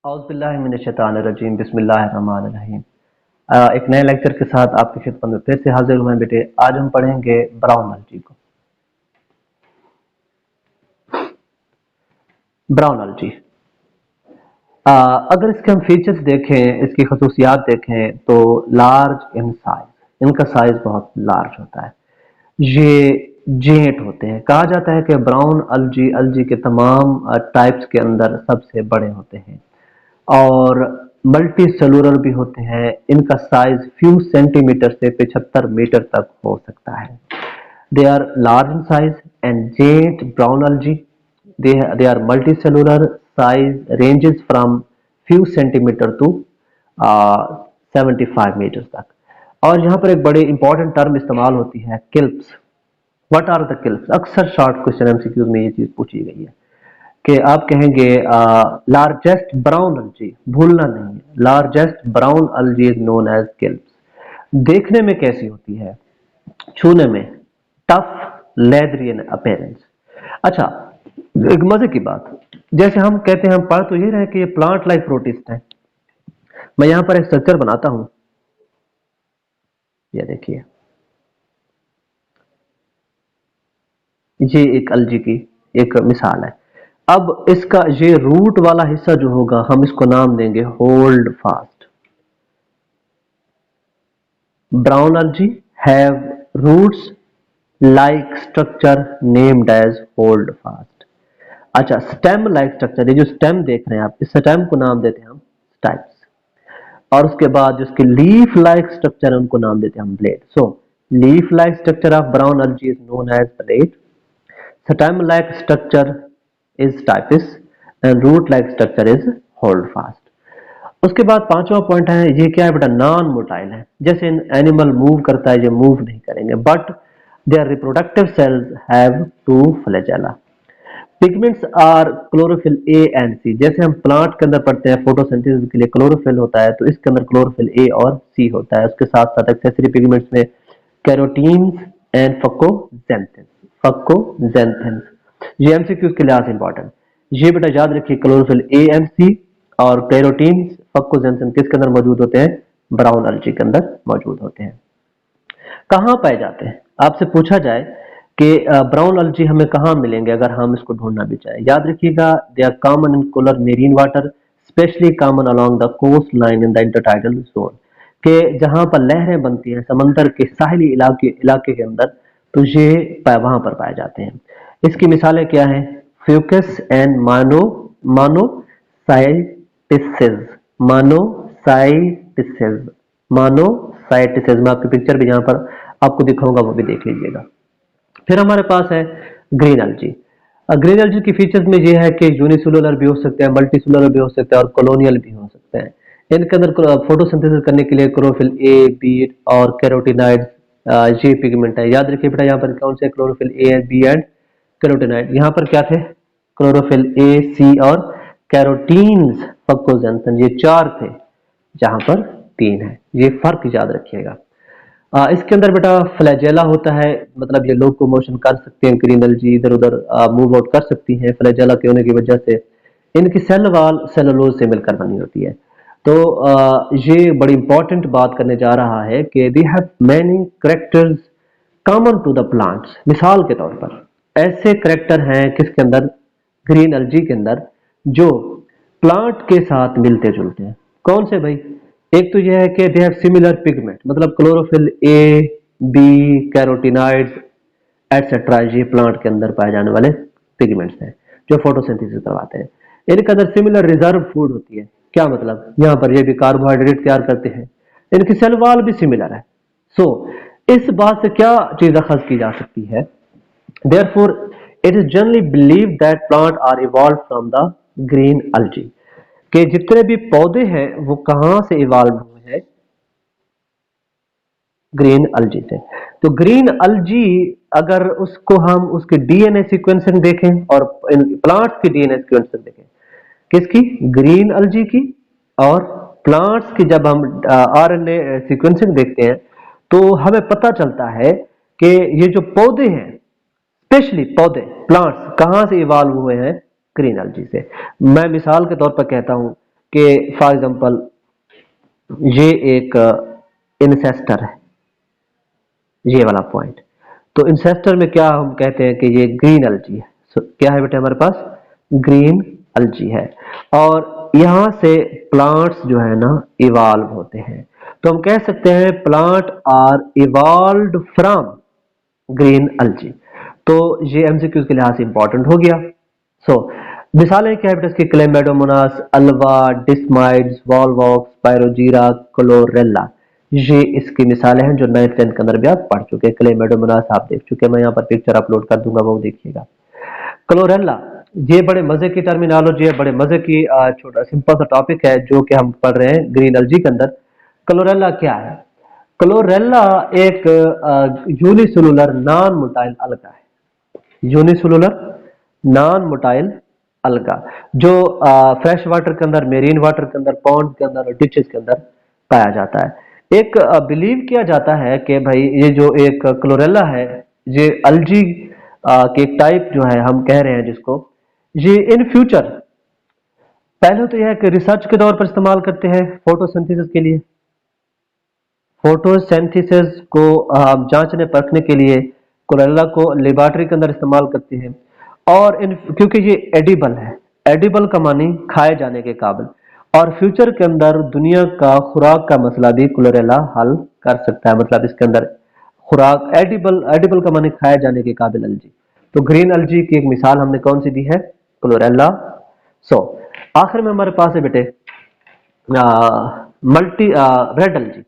औज़ुबिल्लाहिमिनश्शैतानिर्रजीम बिस्मिल्लाहिर्रहमानिर्रहीम। एक नए लेक्चर के साथ आपकी खिदमत में फिर से हाजिर हुए हैं बेटे। आज हम पढ़ेंगे ब्राउन अलजी को। ब्राउन अलजी अगर इसके हम फीचर्स देखें, इसकी खसूसियात देखें तो लार्ज इन साइज, इनका साइज बहुत लार्ज होता है। ये जेंट होते हैं। कहा जाता है कि ब्राउन अलजी अलजी के तमाम टाइप्स के अंदर सबसे बड़े होते हैं और मल्टी सेलुलर भी होते हैं। इनका साइज फ्यू सेंटीमीटर से 75 मीटर तक हो सकता है। They are large in size and gent brown algae. They are multicellular. Size ranges from few centimeter to 75 metre तक। और यहाँ पर एक बड़ी इंपॉर्टेंट टर्म इस्तेमाल होती है, kelps. What are the kelps? अक्सर शॉर्ट क्वेश्चन एमसीक्यूज में ये चीज पूछी गई है कि आप कहेंगे लार्जेस्ट ब्राउन अलजी, भूलना नहीं है, largest brown algae is known as kelps. देखने में कैसी होती है? छूने में टफ लेदरी इन अपीयरेंस। अच्छा, एक मजे की बात, जैसे हम कहते हैं, हम पढ़ तो ये रहे कि ये प्लांट लाइक प्रोटिस्ट है। मैं यहां पर एक स्ट्रक्चर बनाता हूं, ये देखिए, ये एक अलजी की एक मिसाल है। अब इसका ये रूट वाला हिस्सा जो होगा, हम इसको नाम देंगे hold fast. Brown algae have roots like structure named as hold fast. अच्छा, स्टेम लाइक स्ट्रक्चर, ये जो स्टेम देख रहे हैं आप, इस स्टेम को नाम देते हैं हम स्टाइप्स। और उसके बाद जो इसके लीफ लाइक स्ट्रक्चर है, उनको नाम देते हैं हम blade. So leaf like structure of brown algae is known as blade, stem like structure is stipes and root like structure is holdfast. उसके बाद पांचवा पॉइंट है, ये क्या है बेटा? नॉन मोटाइल है। जैसे एनिमल मूव करता है, ये मूव नहीं करेंगे, but their reproductive cells have two flagella. Pigments are chlorophyll A and C. जैसे हम प्लांट के अंदर पढ़ते हैं फोटोसिंथेसिस के लिए क्लोरोफिल होता है, तो इसके अंदर क्लोरोफिल ए और सी होता है। उसके साथ साथ एक्सेसरी पिगमेंट्स में कैरोटीन्स एंड फकोजेंथिन। फकोजेंथिन ये एमसीक्यूज के लिहाज से इंपॉर्टेंट। ये बेटा याद रखिए, क्लोरोफिल ए एंड सी और कैरोटीन्स फकोजेंथिन किसके अंदर मौजूद होते हैं? ब्राउन अलजी के अंदर मौजूद होते हैं। कहाँ पाए जाते हैं? आपसे पूछा जाए कि ब्राउन अलजी हमें कहाँ मिलेंगे अगर हम इसको ढूंढना भी चाहें, याद रखिएगा, they are common in cooler marine water, specially common along the coast line in the intertidal zone. के जहां पर लहरें बनती हैं समंदर के साहिली इलाके के अंदर, तो ये वहां पर पाए जाते हैं। इसकी मिसालें क्या हैं? Fucus and मानोसाइटिसिस। मानोसाइटिसिस मानोसाइटिसिस मैं आपकी पिक्चर भी यहाँ पर आपको दिखाऊंगा, वो भी देख लीजिएगा। फिर हमारे पास है ग्रीन अलजी। ग्रीन अलजी की फीचर्स में ये है कि यूनिसेलुलर भी हो सकते हैं, मल्टीसेलुलर भी हो सकते हैं और कॉलोनियल भी हो सकते हैं। इनके अंदर फोटोसिंथेसिस करने के लिए क्लोरोफिल ए, बी और कैरोटीनॉइड ये पिगमेंट है। याद रखिए बेटा, यहाँ पर कौन से? Chlorophyll A and b and carotenoid. यहाँ पर क्या थे? क्लोरोफिल ए, सी और कैरोटीन्स फकोजेंथन, ये चार थे, जहां पर तीन है। ये फर्क याद रखिएगा। इसके अंदर बेटा फ्लैजेला होता है, मतलब ये लोकोमोशन कर सकते हैं, ग्रीन अलजी इधर उधर मूव आउट कर सकती हैं। फ्लैजेला के होने की वजह से इनकी सेल वाल सेलुलोज से मिलकर बनी होती है। तो ये बड़ी इंपॉर्टेंट बात करने जा रहा है कि they have many characters common to the plants. मिसाल के तौर पर ऐसे करेक्टर हैं किसके अंदर? ग्रीन अलजी के अंदर, जो प्लांट के साथ मिलते जुलते हैं। कौन से भाई? एक तो यह है कि दे हैव सिमिलर पिगमेंट, मतलब chlorophyll a, B, carotenoids etcetera, ये प्लांट के अंदर पाए जाने वाले पिगमेंट्स हैं जो फोटोसिंथेसिस करवाते हैं। इनके अंदर सिमिलर रिजर्व फूड होती है। क्या मतलब? यहाँ पर ये भी कार्बोहाइड्रेट तैयार करते हैं, इनकी सेल वॉल भी सिमिलर है। सो इस बात से क्या चीज अखज की जा सकती है? Therefore, it is generally believed that plants are evolved from the green algae. कि जितने भी पौधे हैं वो कहां से इवॉल्व हुए हैं? ग्रीन अलजी से। तो ग्रीन अलजी अगर उसको हम उसके डीएनए सीक्वेंसिंग देखें और प्लांट्स की डीएनए सीक्वेंसिंग देखें, किसकी? ग्रीन अलजी की। और प्लांट्स की जब हम आरएनए सीक्वेंसिंग देखते हैं, तो हमें पता चलता है कि ये जो पौधे हैं, स्पेशली पौधे प्लांट्स, कहां से इवॉल्व हुए हैं? ग्रीन अलजी से। मैं मिसाल के तौर पर कहता हूं कि फॉर एग्जांपल ये एक इंसेस्टर है, ये वाला पॉइंट। तो इंसेस्टर में क्या हम कहते हैं कि ये ग्रीन अलजी है। क्या है बेटे हमारे पास? ग्रीन अलजी है। और यहां से प्लांट्स जो है ना इवॉल्व होते हैं। तो हम कह सकते हैं plant are evolved from green algae. तो ये एमसीक्यूज के लिहाज से इंपॉर्टेंट हो गया। सो मिसालें क्या है बेटा इसकी? Chlamydomonas, Alva, डिस्माइड्स, Volvox, पायरोजीरा, chlorella. ये इसकी मिसालें हैं जो 9th 10th के अंदर भी आप पढ़ चुके हैं। क्लेमेडोमोनास आप देख चुके हैं, मैं यहाँ पर पिक्चर अपलोड कर दूंगा, वो देखिएगा। क्लोरेला, ये बड़े मजे की टर्मिनोलॉजी है, बड़े मजे की छोटा सिंपल सा टॉपिक है जो कि हम पढ़ रहे हैं ग्रीन अलजी के अंदर। क्लोरेला क्या है? क्लोरेला एक यूनिसेलुलर नॉन मोटाइल अलगा है। यूनिसेलुलर नॉन मोटाइल अलगा जो फ्रेश वाटर के अंदर, मेरीन वाटर के अंदर, पॉन्ड के अंदर और डिचेस के अंदर पाया जाता है। एक बिलीव किया जाता है कि भाई ये जो एक क्लोरेला है, ये अल्जी के एक टाइप जो है हम कह रहे हैं जिसको, ये इन फ्यूचर पहले तो यह है कि रिसर्च के तौर पर इस्तेमाल करते हैं फोटोसिंथेसिस के लिए। फोटोसिंथेसिस को जांचने परखने के लिए क्लोरेला को लेबोरेटरी के अंदर इस्तेमाल करते हैं। और इन क्योंकि ये एडिबल है, एडिबल का मानी खाए जाने के काबिल, और फ्यूचर के अंदर दुनिया का खुराक का मसला भी क्लोरेला हल कर सकता है। मतलब इसके अंदर खुराक एडिबल, एडिबल का मानी खाए जाने के काबिल अलजी। तो ग्रीन अलजी की एक मिसाल हमने कौन सी दी है? क्लोरेला। सो आखिर में हमारे पास है बेटे मल्टी रेड अलजी।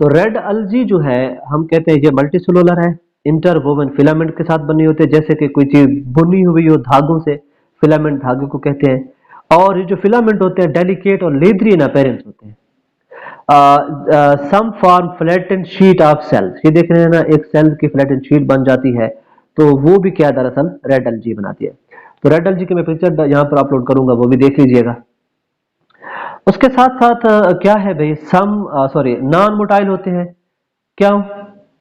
तो रेड अलजी जो है हम कहते हैं ये मल्टी सेलुलर है, इंटरवोवन फिलामेंट के साथ बनी होती है, जैसे कि कोई चीज बुनी हुई हो धागों से, फिलामेंट धागे को कहते हैं। और ये जो फिलामेंट होते हैं डेलिकेट और लेदरी इन अपीयरेंस होते हैं। Some form flattened sheet of cells, ये देख रहे हैं ना, एक सेल की फ्लैटेंड शीट बन जाती है, तो वो भी क्या दरअसल रेड अलजी बनाती है। तो रेड अलजी की मैं पिक्चर यहाँ पर अपलोड करूंगा, वो भी देख लीजिएगा। उसके साथ साथ क्या है भाई, सम सॉरी नॉन मोटाइल होते हैं। क्या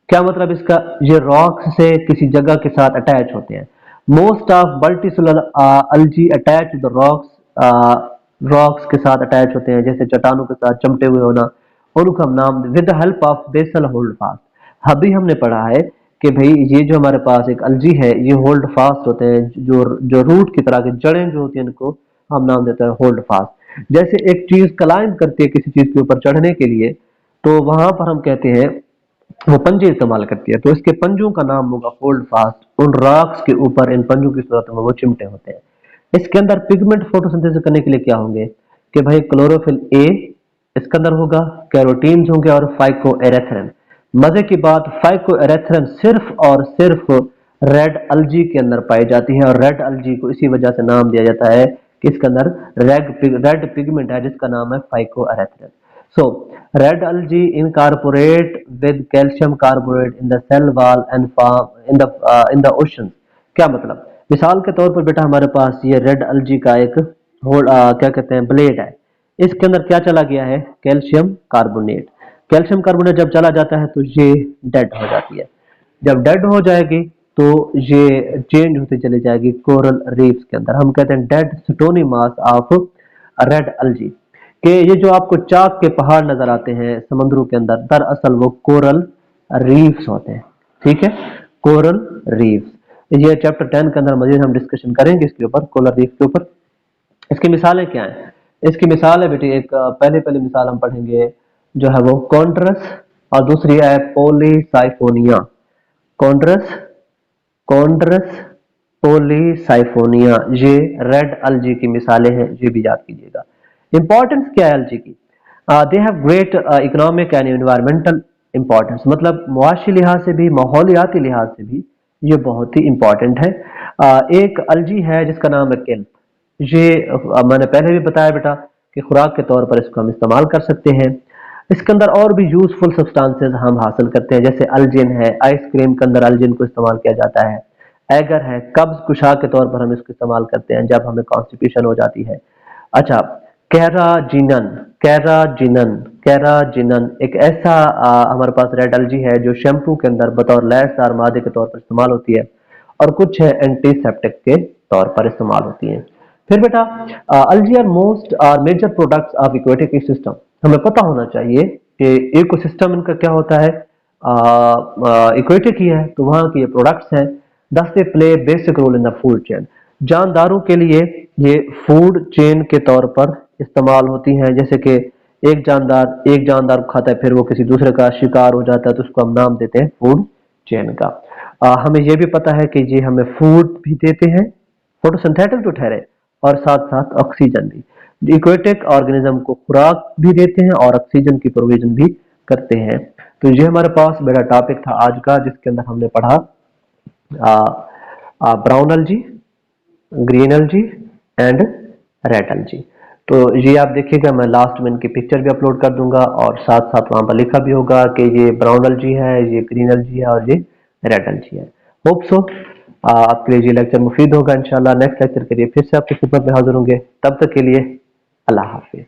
क्या मतलब इसका? ये रॉक्स से किसी जगह के साथ अटैच होते हैं। Most of multicellular अलजी attach the rocks, rocks के साथ अटैच होते हैं, जैसे चट्टानों के साथ चमटे हुए होना, उनको हम नाम with the help of basal hold fast. अभी हमने पढ़ा है कि भाई ये जो हमारे पास एक अलजी है, ये होल्ड फास्ट होते हैं, जो रूट की तरह की जड़ें जो होती हैं इनको हम नाम देते हैं होल्ड फास्ट। जैसे एक चीज क्लाइंब करती है किसी चीज के ऊपर चढ़ने के लिए, तो वहां पर हम कहते हैं वो पंजे इस्तेमाल करती है, तो इसके पंजों का नाम होगा होल्ड फास्ट। उन रॉक्स के ऊपर इन पंजों की सूरत में वो चिमटे होते हैं। इसके अंदर पिगमेंट फोटोसिंथेसिस करने के लिए क्या होंगे कि भाई क्लोरोफिल ए इसके अंदर होगा, कैरोटीन्स होंगे और फाइकोएरेथ्रिन। मजे की बात, फाइकोएरेथ्रिन सिर्फ और सिर्फ रेड अलजी के अंदर पाई जाती है, और रेड अलजी को इसी वजह से नाम दिया जाता है कि इसके अंदर रेड पिगमेंट है जिसका नाम है फाइकोएरेथ्रिन। So, red algae incorporate with calcium carbonate in the cell wall and form in the oceans। क्या मतलब? मिसाल के तौर पर बेटा हमारे पास ये रेड अलजी का एक क्या कहते हैं ब्लेड है, इसके अंदर क्या चला गया है? Calcium carbonate. कैल्शियम कार्बोनेट जब चला जाता है तो ये डेड हो जाती है। जब डेड हो जाएगी तो ये चेंज होती चली जाएगी कोरल रीफ्स के अंदर। हम कहते हैं dead stony mass of red algae. कि ये जो आपको चाक के पहाड़ नजर आते हैं समुद्रों के अंदर, दरअसल वो कोरल रीफ्स होते हैं। ठीक है, कोरल रीफ्स। ये चैप्टर 10 के अंदर मजीद हम डिस्कशन करेंगे इसके ऊपर, कोरल रीफ के ऊपर। इसकी मिसालें क्या हैं? इसकी मिसाल है बेटी, एक पहले पहले मिसाल हम पढ़ेंगे जो है वो कॉन्ड्रस, और दूसरी है पॉलीसाइफोनिया। कॉन्ड्रस, कॉन्ड्रस पॉलीसाइफोनिया, ये रेड अलजी की मिसालें हैं, ये भी याद कीजिएगा। इंपॉर्टेंस क्या है अलजी की? They have great economic and environmental importance, मतलब मुआशी लिहाज से भी, माहौलियाती लिहाज से भी ये बहुत ही इंपॉर्टेंट है। एक अलजी है जिसका नाम है केल्प। ये मैंने पहले भी बताया बेटा कि खुराक के तौर पर इसको हम इस्तेमाल कर सकते हैं। इसके अंदर और भी यूजफुल सब्सटेंसेस हम हासिल करते हैं, जैसे अल्जिन है, आइसक्रीम के अंदर अल्जिन को इस्तेमाल किया जाता है। एगर है, कब्ज कुशा के तौर पर हम इसको इस्तेमाल करते हैं जब हमें कॉन्स्टिपेशन हो जाती है। अच्छा, कैराजिनन, कैराजिनन, कैराजिनन एक ऐसा हमारे पास रेड अलजी है जो शैम्पू के अंदर बतौर लैसदार मादे के तौर पर इस्तेमाल होती है, और कुछ है एंटीसेप्टिक के तौर पर इस्तेमाल होती है। फिर बेटा algae are most are major products of aquatic system। हमें पता होना चाहिए कि इकोसिस्टम इनका क्या होता है, इक्वेटिक ही है, तो वहाँ के ये प्रोडक्ट्स हैं। Thus they play basic role in the food chain. जानदारों के लिए ये फूड चेन के तौर पर इस्तेमाल होती हैं। जैसे कि एक जानदार को खाता है, फिर वो किसी दूसरे का शिकार हो जाता है, तो उसको हम नाम देते हैं फूड चेन का। हमें ये भी पता है कि ये हमें फूड भी देते हैं, फोटोसिंथेटिक तो ठहरे, और साथ साथ ऑक्सीजन भी। इक्वेटिक ऑर्गेनिज्म को खुराक भी देते हैं और ऑक्सीजन की प्रोविजन भी करते हैं। तो ये हमारे पास बड़ा टॉपिक था आज का, जिसके अंदर हमने पढ़ा brown algae, green algae and red algae. तो ये आप देखिएगा, मैं लास्ट में इनकी पिक्चर भी अपलोड कर दूंगा, और साथ साथ वहां पर लिखा भी होगा कि ये ब्राउन एल्गी है, ये ग्रीन एल्गी है और ये रेड एल्गी है। होप सो आपके लिए ये लेक्चर मुफीद होगा। इंशाल्लाह नेक्स्ट लेक्चर के लिए फिर से आपकी खिदमत में हाजिर होंगे। तब तक के लिए अल्लाह हाफिज।